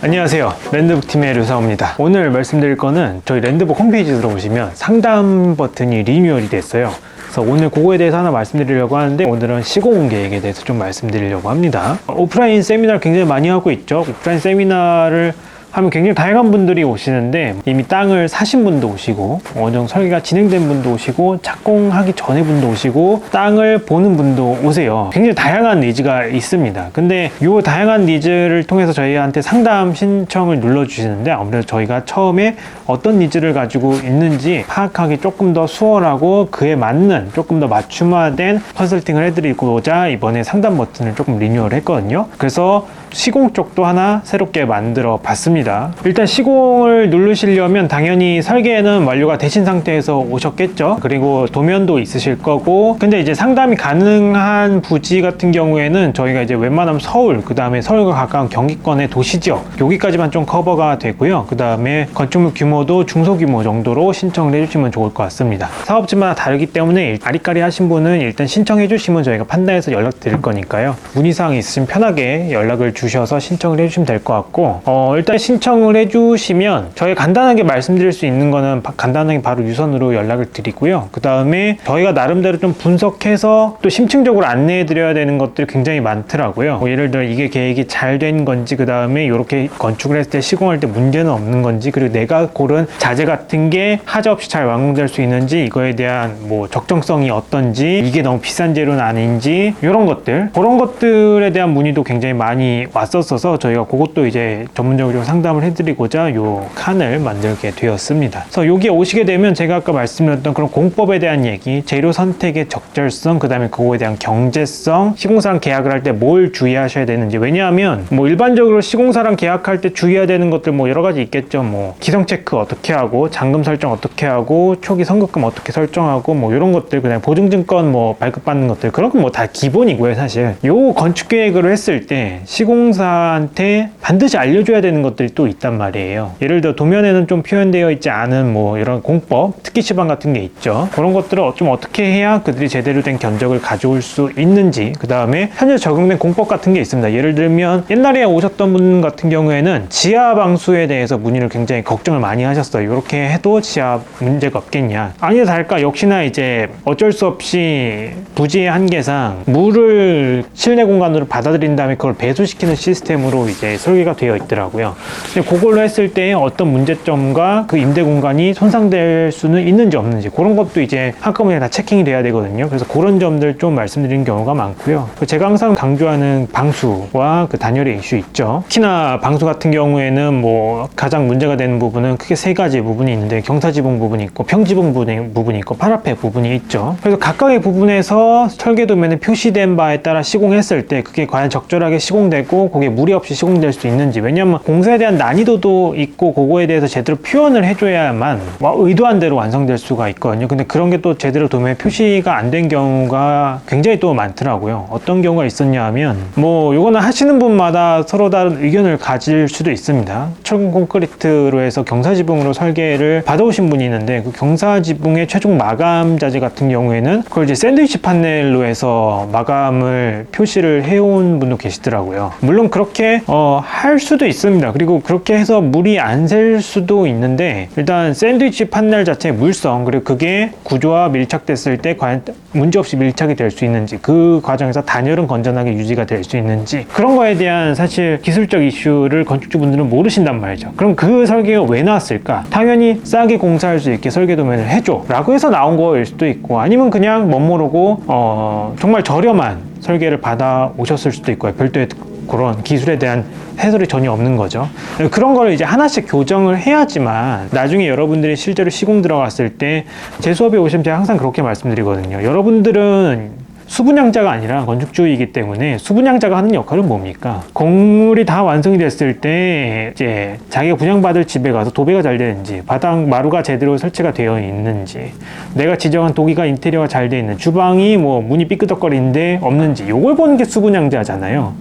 안녕하세요, 랜드북팀의 류사호입니다. 오늘 말씀드릴 거는 저희 랜드북 홈페이지 들어오시면 상담 버튼이 리뉴얼이 됐어요. 그래서 오늘 그거에 대해서 하나 말씀드리려고 하는데, 오늘은 시공 계획에 대해서 좀 말씀드리려고 합니다. 오프라인 세미나를 굉장히 많이 하고 있죠. 오프라인 세미나를 하면 굉장히 다양한 분들이 오시는데, 이미 땅을 사신 분도 오시고, 어느 정도 설계가 진행된 분도 오시고, 착공하기 전에 분도 오시고, 땅을 보는 분도 오세요. 굉장히 다양한 니즈가 있습니다. 근데 이 다양한 니즈를 통해서 저희한테 상담 신청을 눌러주시는데, 아무래도 저희가 처음에 어떤 니즈를 가지고 있는지 파악하기 조금 더 수월하고 그에 맞는 조금 더 맞춤화된 컨설팅을 해드리고자 이번에 상담 버튼을 조금 리뉴얼 했거든요. 그래서 시공 쪽도 하나 새롭게 만들어 봤습니다. 일단 시공을 누르시려면 당연히 설계는 완료가 되신 상태에서 오셨겠죠. 그리고 도면도 있으실 거고, 근데 이제 상담이 가능한 부지 같은 경우에는 저희가 이제 웬만하면 서울, 그 다음에 서울과 가까운 경기권의 도시지역 여기까지만 좀 커버가 되고요. 그 다음에 건축물 규모도 중소규모 정도로 신청을 해주시면 좋을 것 같습니다. 사업지마다 다르기 때문에 아리까리 하신 분은 일단 신청해 주시면 저희가 판단해서 연락 드릴 거니까요. 문의사항이 있으시면 편하게 연락을 주셔서 신청을 해주시면 될 것 같고, 일단 신청을 해주시면 저희 간단하게 말씀드릴 수 있는 거는 간단하게 바로 유선으로 연락을 드리고요. 그 다음에 저희가 나름대로 좀 분석해서 또 심층적으로 안내해 드려야 되는 것들이 굉장히 많더라고요. 예를 들어 이게 계획이 잘 된 건지, 그 다음에 이렇게 건축을 했을 때 시공할 때 문제는 없는 건지, 그리고 내가 고른 자재 같은 게 하자없이 잘 완공될 수 있는지, 이거에 대한 뭐 적정성이 어떤지, 이게 너무 비싼 재료는 아닌지, 이런 것들, 그런 것들에 대한 문의도 굉장히 많이 왔었어서 저희가 그것도 이제 전문적으로 상담을 해드리고자 요 칸을 만들게 되었습니다. 그래서 여기에 오시게 되면 제가 아까 말씀드렸던 그런 공법에 대한 얘기, 재료 선택의 적절성, 그 다음에 그거에 대한 경제성, 시공사랑 계약을 할 때 뭘 주의하셔야 되는지. 왜냐하면 뭐 일반적으로 시공사랑 계약할 때 주의해야 되는 것들 뭐 여러 가지 있겠죠. 뭐 기성 체크 어떻게 하고, 잔금 설정 어떻게 하고, 초기 선급금 어떻게 설정하고, 뭐 이런 것들, 그다음에 보증증권 뭐 발급받는 것들, 그런 건 뭐 다 기본이고요. 사실 요 건축 계획을 했을 때 시공사한테 반드시 알려줘야 되는 것들이 또 있단 말이에요. 예를 들어 도면에는 좀 표현되어 있지 않은 뭐 이런 공법, 특기 시방 같은 게 있죠. 그런 것들을 좀 어떻게 해야 그들이 제대로 된 견적을 가져올 수 있는지, 그 다음에 현재 적용된 공법 같은 게 있습니다. 예를 들면 옛날에 오셨던 분 같은 경우에는 지하 방수에 대해서 문의를 굉장히 걱정을 많이 하셨어요. 이렇게 해도 지하 문제가 없겠냐. 아니다 다를까 역시나 이제 어쩔 수 없이 부지의 한계상 물을 실내 공간으로 받아들인 다음에 그걸 배수시키는 시스템으로 이제 설계가 되어 있더라고요. 근데 그걸로 했을 때 어떤 문제점과 그 임대 공간이 손상될 수는 있는지 없는지, 그런 것도 이제 한꺼번에 다 체킹이 돼야 되거든요. 그래서 그런 점들 좀 말씀드리는 경우가 많고요. 제가 항상 강조하는 방수와 그 단열의 이슈 있죠. 특히나 방수 같은 경우에는 뭐 가장 문제가 되는 부분은 크게 세 가지 부분이 있는데, 경사지붕 부분이 있고, 평지붕 부분이 있고, 파라페 부분이 있죠. 그래서 각각의 부분에서 설계도면에 표시된 바에 따라 시공했을 때 그게 과연 적절하게 시공되고 그게 무리 없이 시공될 수 있는지. 왜냐면 공사에 대한 난이도도 있고 그거에 대해서 제대로 표현을 해줘야만 의도한 대로 완성될 수가 있거든요. 근데 그런 게 또 제대로 도면에 표시가 안 된 경우가 굉장히 또 많더라고요. 어떤 경우가 있었냐 하면, 뭐 요거는 하시는 분마다 서로 다른 의견을 가질 수도 있습니다. 철근 콘크리트로 해서 경사지붕으로 설계를 받아오신 분이 있는데, 그 경사지붕의 최종 마감 자재 같은 경우에는 그걸 이제 샌드위치 판넬로 해서 마감을 표시를 해온 분도 계시더라고요. 물론 그렇게 할 수도 있습니다. 그리고 그렇게 해서 물이 안 셀 수도 있는데, 일단 샌드위치 판넬 자체의 물성, 그리고 그게 구조와 밀착됐을 때 과연 문제없이 밀착이 될 수 있는지, 그 과정에서 단열은 건전하게 유지가 될 수 있는지, 그런 거에 대한 사실 기술적 이슈를 건축주분들은 모르신단 말이죠. 그럼 그 설계가 왜 나왔을까? 당연히 싸게 공사할 수 있게 설계도면을 해줘 라고 해서 나온 거일 수도 있고, 아니면 그냥 멋모르고 정말 저렴한 설계를 받아 오셨을 수도 있고요. 별도의 그런 기술에 대한 해설이 전혀 없는 거죠. 그런 걸 이제 하나씩 교정을 해야지만 나중에 여러분들이 실제로 시공 들어갔을 때, 제 수업에 오시면 제가 항상 그렇게 말씀드리거든요. 여러분들은 수분양자가 아니라 건축주이기 때문에 수분양자가 하는 역할은 뭡니까? 건물이 다 완성이 됐을 때 이제 자기가 분양받을 집에 가서 도배가 잘 되는지, 바닥 마루가 제대로 설치가 되어 있는지, 내가 지정한 도기가 인테리어가 잘 되어 있는, 주방이 뭐 문이 삐끄덕거리는데 없는지, 요걸 보는 게 수분양자잖아요.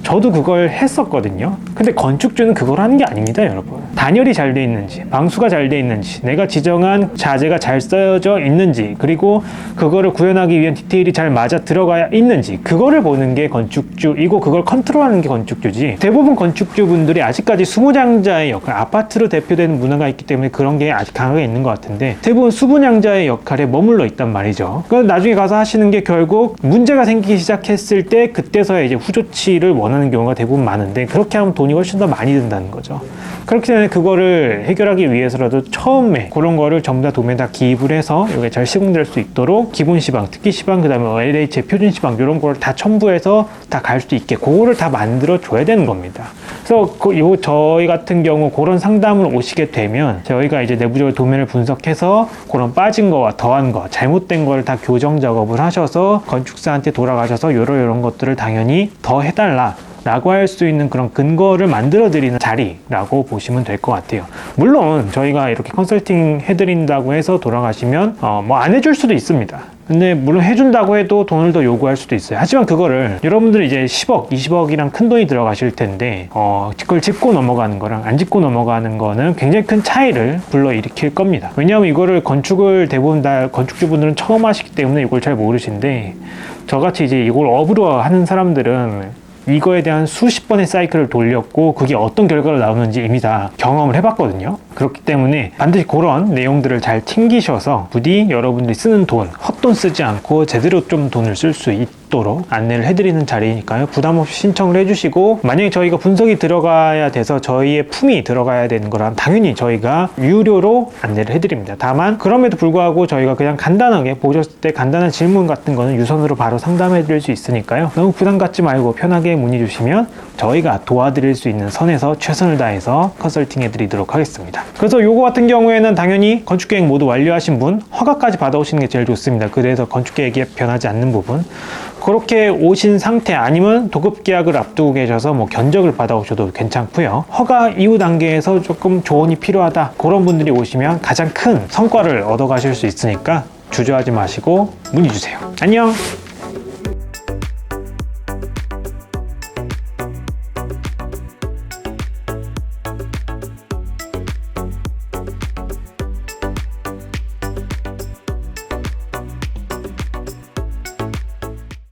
저도 그걸 했었거든요. 근데 건축주는 그걸 하는 게 아닙니다, 여러분. 단열이 잘 돼 있는지, 방수가 잘 돼 있는지, 내가 지정한 자재가 잘 써져 있는지, 그리고 그거를 구현하기 위한 디테일이 잘 맞아 들어가야 있는지, 그거를 보는 게 건축주이고 그걸 컨트롤하는 게 건축주지. 대부분 건축주분들이 아직까지 수분양자의 역할, 아파트로 대표되는 문화가 있기 때문에 그런 게 아직 강하게 있는 것 같은데 대부분 수분양자의 역할에 머물러 있단 말이죠. 그럼 나중에 가서 하시는 게 결국 문제가 생기기 시작했을 때 그때서야 이제 후조치를 원하는 경우가 대부분 많은데, 그렇게 하면 돈이 훨씬 더 많이 든다는 거죠. 그렇기 때문에 그거를 해결하기 위해서라도 처음에 그런 거를 전부 다 도면에 다 기입을 해서 이게 잘 시공될 수 있도록 기본 시방, 특기 시방, 그 다음에 LH의 표준 시방 이런 거를 다 첨부해서 다 갈 수 있게 그거를 다 만들어 줘야 되는 겁니다. 그래서 저희 같은 경우 그런 상담을 오시게 되면 저희가 이제 내부적으로 도면을 분석해서 그런 빠진 거와 더한 거, 잘못된 거를 다 교정 작업을 하셔서 건축사한테 돌아가셔서 이런 것들을 당연히 더 해달라 라고 할 수 있는 그런 근거를 만들어 드리는 자리라고 보시면 될 것 같아요. 물론 저희가 이렇게 컨설팅 해드린다고 해서 돌아가시면 뭐 안 해줄 수도 있습니다. 근데 물론 해준다고 해도 돈을 더 요구할 수도 있어요. 하지만 그거를 여러분들이 이제 10억, 20억이랑 큰 돈이 들어가실 텐데 그걸 짚고 넘어가는 거랑 안 짚고 넘어가는 거는 굉장히 큰 차이를 불러일으킬 겁니다. 왜냐하면 이거를 건축을 대부분 다 건축주분들은 처음 하시기 때문에 이걸 잘 모르시는데, 저같이 이제 이걸 업으로 하는 사람들은 이거에 대한 수십 번의 사이클을 돌렸고 그게 어떤 결과로 나오는지 이미 다 경험을 해봤거든요. 그렇기 때문에 반드시 그런 내용들을 잘 챙기셔서 부디 여러분들이 쓰는 돈, 헛돈 쓰지 않고 제대로 좀 돈을 쓸 수 있도록 안내를 해드리는 자리니까요. 부담 없이 신청을 해주시고, 만약에 저희가 분석이 들어가야 돼서 저희의 품이 들어가야 되는 거라면 당연히 저희가 유료로 안내를 해드립니다. 다만 그럼에도 불구하고 저희가 그냥 간단하게 보셨을 때 간단한 질문 같은 거는 유선으로 바로 상담해 드릴 수 있으니까요. 너무 부담 갖지 말고 편하게 문의 주시면 저희가 도와드릴 수 있는 선에서 최선을 다해서 컨설팅 해드리도록 하겠습니다. 그래서 요거 같은 경우에는 당연히 건축계획 모두 완료하신 분 허가까지 받아오시는 게 제일 좋습니다. 그래서 건축계획이 변하지 않는 부분, 그렇게 오신 상태 아니면 도급계약을 앞두고 계셔서 뭐 견적을 받아오셔도 괜찮고요. 허가 이후 단계에서 조금 조언이 필요하다, 그런 분들이 오시면 가장 큰 성과를 얻어가실 수 있으니까 주저하지 마시고 문의 주세요. 안녕.